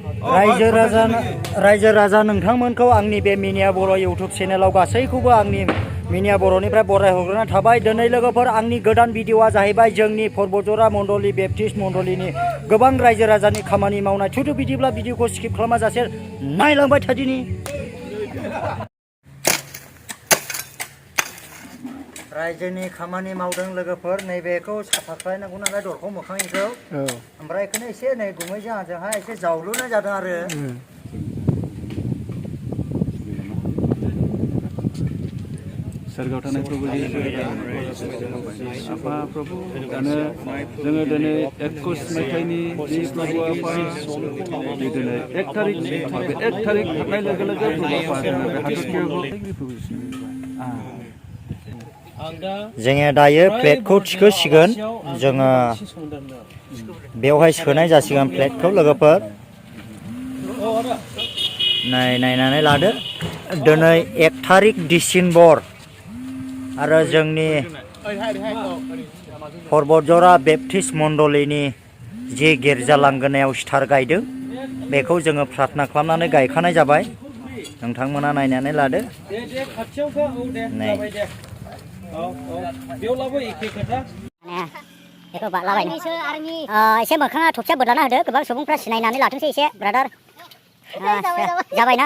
रायजो राजा नोंथांमोनखौ आंनि बे मिनिया बर' इउटुब चेनेलाव गासैखौबो आंनि मिनिया बर'निफ्राय बरायहरग्रोनाय थाबाय। दिनै लोगोफोर आंनि गोदान भिडिअआ जाहैबाय जोंनि पर्बतजरा मण्डली बेप्टिस्ट मण्डलीनि गोबां रायजो राजानि खामानि मावनाय। थुदु बिदिब्ला भिडिअखौ स्किप खालामाजासे नायलांबाय थादिनि। रायजोनि खामानि मावदों लोगोफोर, नैबेखौ साफा खालायनांगौ नालाय दरखं मोखांनिखौ। ओमफ्राय बेखौनो एसे नै गुमैजों आंजोंहाय एसे जावलुनाय जादों आरो। सोरगोआव थानाय प्रभु आफा प्रभु दानो जोङो दिनै 21 मायथाइनि जि प्रभु आफा दिनै 1 तारिख हाबनाय लोगो लोगो प्रभु आफा जोङो बे हादरखौ जोङो दायो प्लेटखौ थिखोसिगोन। जोङो बेवहाय सोनाय जासिगोन प्लेटखौ लोगोफोर। नायनानै लादो, दिनै 1 तारिख डिसेम्बर आरो जोंनि पर्बतजरा बेप्टिस्ट मण्डलीनि जि गिर्जा लांगोनायाव स्टार गायदों बेखौ जोङो प्रार्थना खालामनानै गायखानाय जाबाय। नोंथांमोना नायनानै लादो। एसे मोखाङा थबसिया बोदलाना होदो, गोबां सुबुंफ्रा सिनायनानै लाथोंसै एसे ब्रादार। जाबायना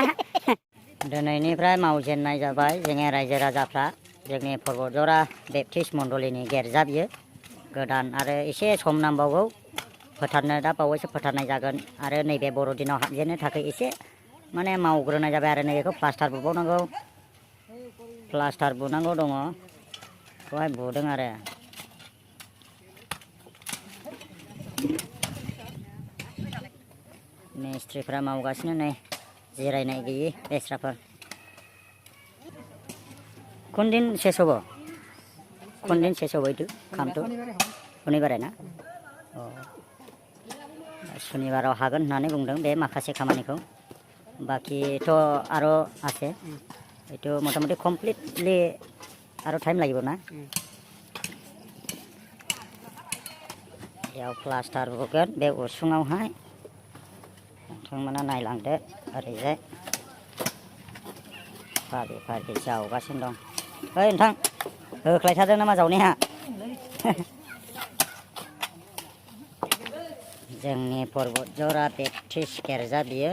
दिनैनिफ्राय मावजेननाय जाबाय जोंनि रायजो राजाफ्रा। जोंनि पर्बतजरा बेप्टिस्ट मण्डलीनि गिर्जा बियो गोदान आरो एसे सम नांबावगौ फोथारनो। दा बावैसो फोथारनाय जागोन आरो नैबे बर'दिनाव हाबजेननो थाखाय एसे माने मावग्रोनाय जाबाय आरो नैबेखौ प्लास्टार बुबावनांगौ, प्लास्टार बुनांगौ दङ, बेखौहाय बुदों आरो। मिस्ट्रिफ्रा मावगासिनो नै, जिरायनाय गैयि बेस्राफोर। কোন দিন শেষ হব? কোন দিন শেষ হব এইটো কামটো? শনিবাৰে না? শনিবাराव हागोन होननानै बुंदों बे माखासे खामानिखौ। बाखिथ' आरो আছে, এইটো मोटामुटि कमप्लिटलि आरो टाइम লাগিব ना। बेयाव प्लास्टार बुगोन बे उसुङावहाय। नोंथांमोना नायलांदो ओरैजाय फारि फारि जावगासिनो दं। ओइ नोंथां, होख्लायथारदों नामा जावनाया? जोंनि पर्बतजरा बेप्टिस्ट गिर्जा बियो।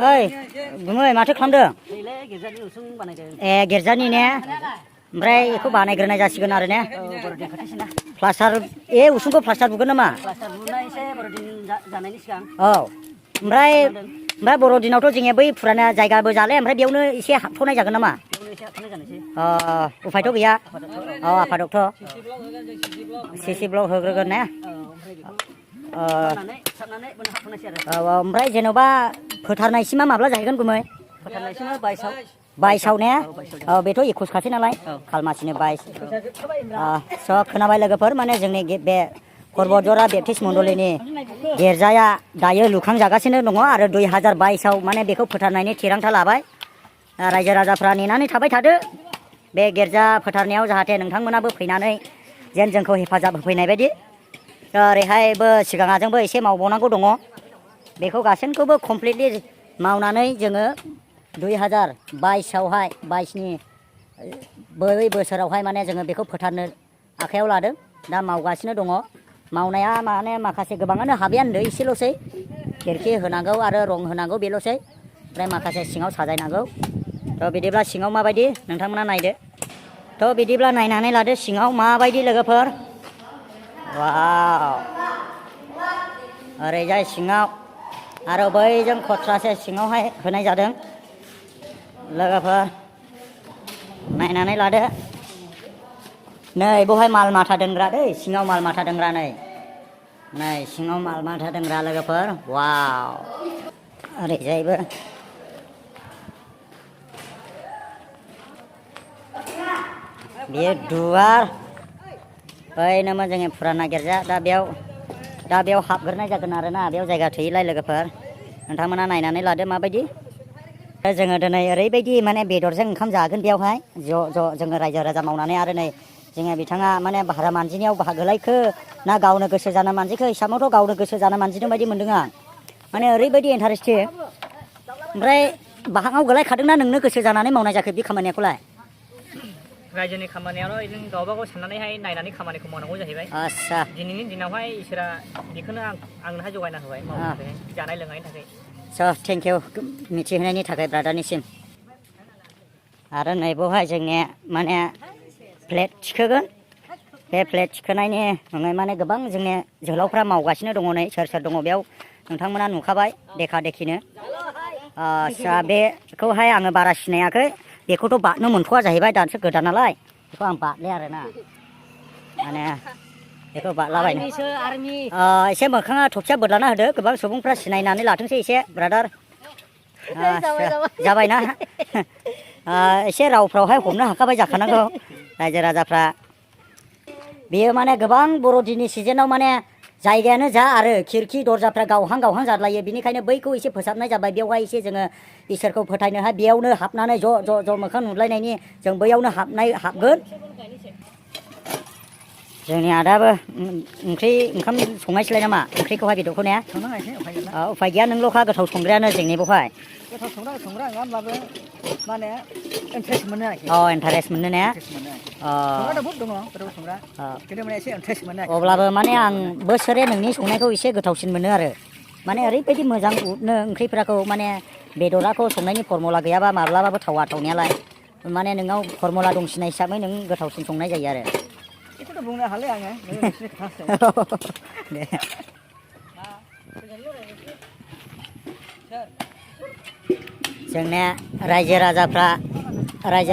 ओइ गुमै माथो खालामदों? ए गिर्जानि ने? ओमफ्राय बेखौ बानायग्रोनाय जासिगोन आरो ने? प्लास्टार उसुंखौ प्लास्टार बुगोन नामा? औ ओमफ्राय बर'दिनावथ' जोङो बै फुराना जायगाबो जाले, ओमफ्राय बेयावनो एसे हाबथ'नाय जागोन नामा? उफायथ' गैया। औ आफादक्थ' सिसि ब्लक होग्रोगोन ने? ओमफ्राय जेन'बा फोथारनायसिमा माब्ला जाहैगोन गुमै? फोथारनायसिमा 22 ने? औ बेथ' 21 खासै नालाय, खालमासिनो 22। स' खोनाबाय लोगोफोर, माने जोंनि बे पर्बतजरा बेप्टिस्ट मण्डलीनि गिर्जाया दायो लुखांजागासिनो दङ आरो 2022आव माने बेखौ फोथारनायनि थिरांथा लाबाय। रायजो राजाफ्रा नेनानै थाबाय थादो बे गिर्जा फोथारनायाव, जाहाथे नोंथांमोनाबो फैनानै जेन जोंखौ हेफाजाब होफैनाय बायदि। ओरैहायबो सिगाङाजोंबो एसे मावबावनांगौ दङ। बेखौ गासैखौबो कमप्लिटलि मावनानै जोङो 2022आवहाय 22नि बै बोसोरावहाय माने जोङो बेखौ फोथारनो आखायाव लादों। दा मावगासिनो दङ। मावनाया माने माखासे गोबाङानो हाबायानो होनदों, एसेल'सै खिरखि होनांगौ आरो रं होनांगौ बेल'सै। ओमफ्राय माखासे सिङाव साजायनांगौ। थ' बिदिब्ला सिङाव माबायदि नोंथांमोना नायदो। थ' बिदिब्ला नायनानै लादो सिङाव माबायदि लोगोफोर। वाव, ओरैजाय सिङाव आरो बैजों खथ्रासे सिङावहाय होनाय जादों। लोगोफोर नायनानै लादो। नै बेवहाय माल माथा दोनग्रा दै, सिङाव माल माथा दोनग्रा नै। नै सिङाव माल माथा दोनग्रा लोगोफोर वाव ओरैजायबो बेयो दुवार बैनोमोन जोंनि फुराना गिर्जा दा बेयाव हाबग्रोनाय जागोन आरोना बेयाव जायगा थोयैलाय लोगोफोर नोंथांमोना नायनानै लादो माबायदि जोङो दिनै ओरैबायदि माने बेदरजों ओंखाम जागोन बेयावहाय ज' जोङो रायजो राजा मावनानै आरो नै जोङो बिथाङा माने भारा मानजिनायाव बाहागो लायखो ना गावनो गोसो जाना मानजिखो हिसाबावथ' गावनो गोसो जाना मानजिदों बायदि मोनदों आं माने ओरैबायदि इन्टारेस्टिं ओमफ्राय बाहागाव गोलायखादोंना नोंनो गोसो जानानै मावनाय जाखो बे खामानिखौलाय रायजोनि खामानियावल' जों गावबा गाव साननानैहाय नायनानै खामानिखौ मावनांगौ जाहैबाय आच्छा दिनैनि दिनावहाय इसोरा बेखौनो आंनोहाय जगायना होबाय मावनो थाखाय जानाय लोंनायनि थाखाय स' थेंक इउ मिथिहोनायनि थाखाय ब्रादारनिसिम आरो नै बेवहाय जोंनिया माने प्लेट थिखोगोन बे प्लेट थिखोनायनि उनाव माने गोबां जोंनि जोहोलावफ्रा मावगासिनो दङ नै सोर दङ बेयाव नोंथांमोना नुखाबाय देखा देखिनो आच्छा बेखौहाय आङो बारा सिनायाखै बेखौथ' बारनो मोनथ'वा जाहैबाय दासो गोदान नालाय बेखौ आं बारले आरोना माने बेखौ बारलाबायनो एसे मोखाङा थफिया बोदलाना होदो गोबां सुबुंफ्रा सिनायनानै लाथोंसै एसे ब्रादार जाबायना एसे रावफ्रावहाय हमनो हाखाबाय जाखानांगौ रायजो राजाफ्रा बेयो माने गोबां बर'दिननि सिजेनाव माने जायगायानो जा आरो खिरखि दरजाफ्रा गावहां जादलायो बिनिखायनो बैखौ एसे फोसाबनाय जाबाय बेवहाय एसे जोङो इसोरखौ फोथायनोहाय बेयावनो हाबनानै ज' मोखां नुलायनायनि जों बैयावनो हाबगोन जोंनि आदाबो ओंखाम संनायसैलाय नामा ओंख्रिखौहाय बेदरखौ ने उफाय गैया नोंल'खा गोथाव संग्रायानो जोंनि बेवहाय गोथाव संग्रा नङा होमब्लाबो माने इन्टारेस्ट मोनो आरोखि इन्टारेस्ट मोनो ने बहुत दङ गोथाव संग्रा खिन्थु माने एसे इन्टारेस्ट मोनो अब्लाबो माने आं बोसोरे नोंनि संनायखौ एसे गोथावसिन मोनो आरो माने ओरैबायदि मोजां उदनो ओंख्रिफोरखौ माने बेदराखौ संनायनि फरमुला गैयाबा माब्लाबाबो थावनायालाय माने नोंनाव फरमुला दंसिनाय हिसाबै नों गोथावसिन संनाय जायो आरो बेखौथ' बुंनो हाले आङो दे जोंनिया रायजो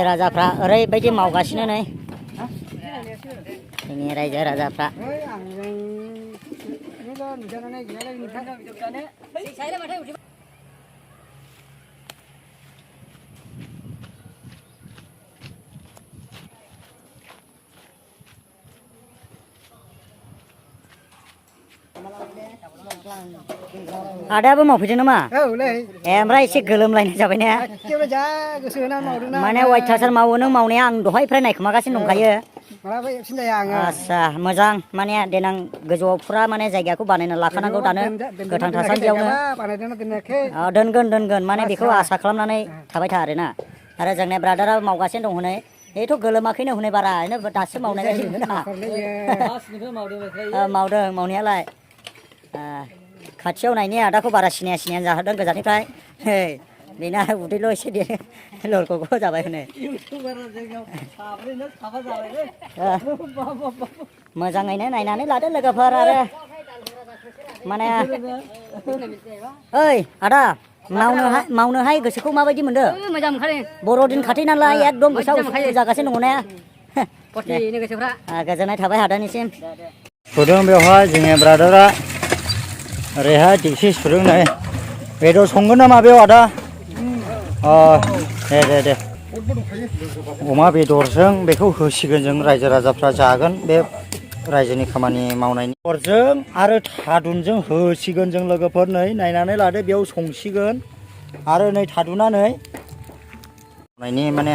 राजाफ्रा ओरैबायदि मावगासिनो नै जोंनि रायजो राजाफ्रा आदायाबो मावफैदों नामा ओमफ्राय एसे गोलोमलायनाय जाबाय ने माने अयथासार मावो नों मावनाया आं दहायनिफ्राय नायखोमागासिनो दंखायो आच्छा मोजां माने देनां गोजौआव फुरा माने जायगाखौ बानायना लाखानांगौ दानो गोथां थासान्दियावनो दोनगोन माने बेखौ आसा खालामनानै थाबाय था आरोना आरो जोंनि ब्रादारा मावगासिनो दं हनै बेथ' गोलोमाखैनो हनै बारा दासो मावनाय बायदि मावदों मावनायालाय खाथियाव नायनि आदाखौ बारा सिनायानो जाहोदों गोजाननिफ्राय बेना उदैल' एसे देरो लरग'गौ जाबाय हनै मोजाङैनो नायनानै लादो लोगोफोर आरो माने ओइ आदा मावनोहाय गोसोखौ माबायदि मोनदों मोजां मोनखादों बर'दिन खाथि नालाय एकदम गोसोआव जागासिनो दङ ने गोसोफ्रा गोजोननाय थाबाय आदानिसिम फुदुं बेवहाय जोंनि ब्रादारा ओरैहाय दिक्सि सुदों नै बेदर संगोन नामा बेयाव आदा दे अमा बेदरजों बेखौ होसिगोन जों रायजो राजाफ्रा जागोन बे रायजोनि खामानि मावनायनि अरजों आरो थादुनजों होसिगोन जों लोगोफोर नै नायनानै लादो बेयाव संसिगोन आरो नै थादुनानै नायनि माने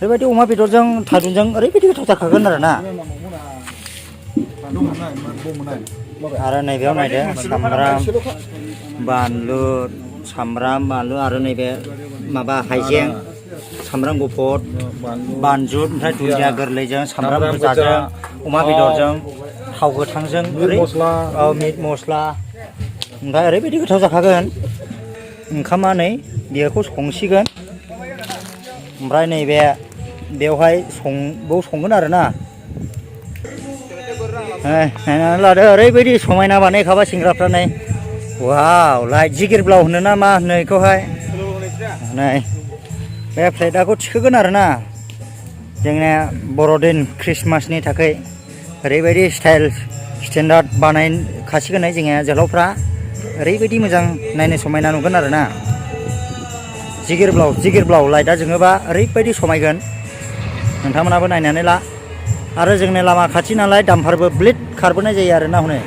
बेबायदि अमा बेदरजों थादुनजों ओरैबायदि गोथाव जाखागोन आरोना आरो नैबेयाव नायदो सामब्राम बानलु आरो नैबे माबा हाइजें सामब्राम गुफुर बानजुद ओमफ्राय दुन्दिया गोरलैजों सामब्राम गोजाजों अमा बेदरजों थाव गोथांजों मिट मस्ला ओमफ्राय ओरैबायदि गोथाव जाखागोन ओंखामा नै बेखौ संसिगोन ओमफ्राय नैबे बेवहाय संगोन आरोना नायनानै लादो ओरैबायदि समायना बानायखाबाय सेंग्राफ्रा नै वाव लाइट जिगिर ब्लाव होनो ना मा होनो बेखौहाय नै बे प्लेटआखौ थिखोगोन आरोना जोंनिया बर'दिन ख्रिस्टमासनि थाखाय ओरैबायदि स्टाइल स्टेन्डार्ड बानायखासिगोन जोंनिया जोहोलावफ्रा ओरैबायदि मोजां नायनो समायना नुगोन आरोना जिगिर ब्लाव लाइटआ जोङोबा ओरैबायदि समायगोन नोंथांमोनाबो नायनानै ला आरो जोंनि लामा खाथि नालाय दाम्फारबो ब्लिड खारबोनाय जायो आरोना हनै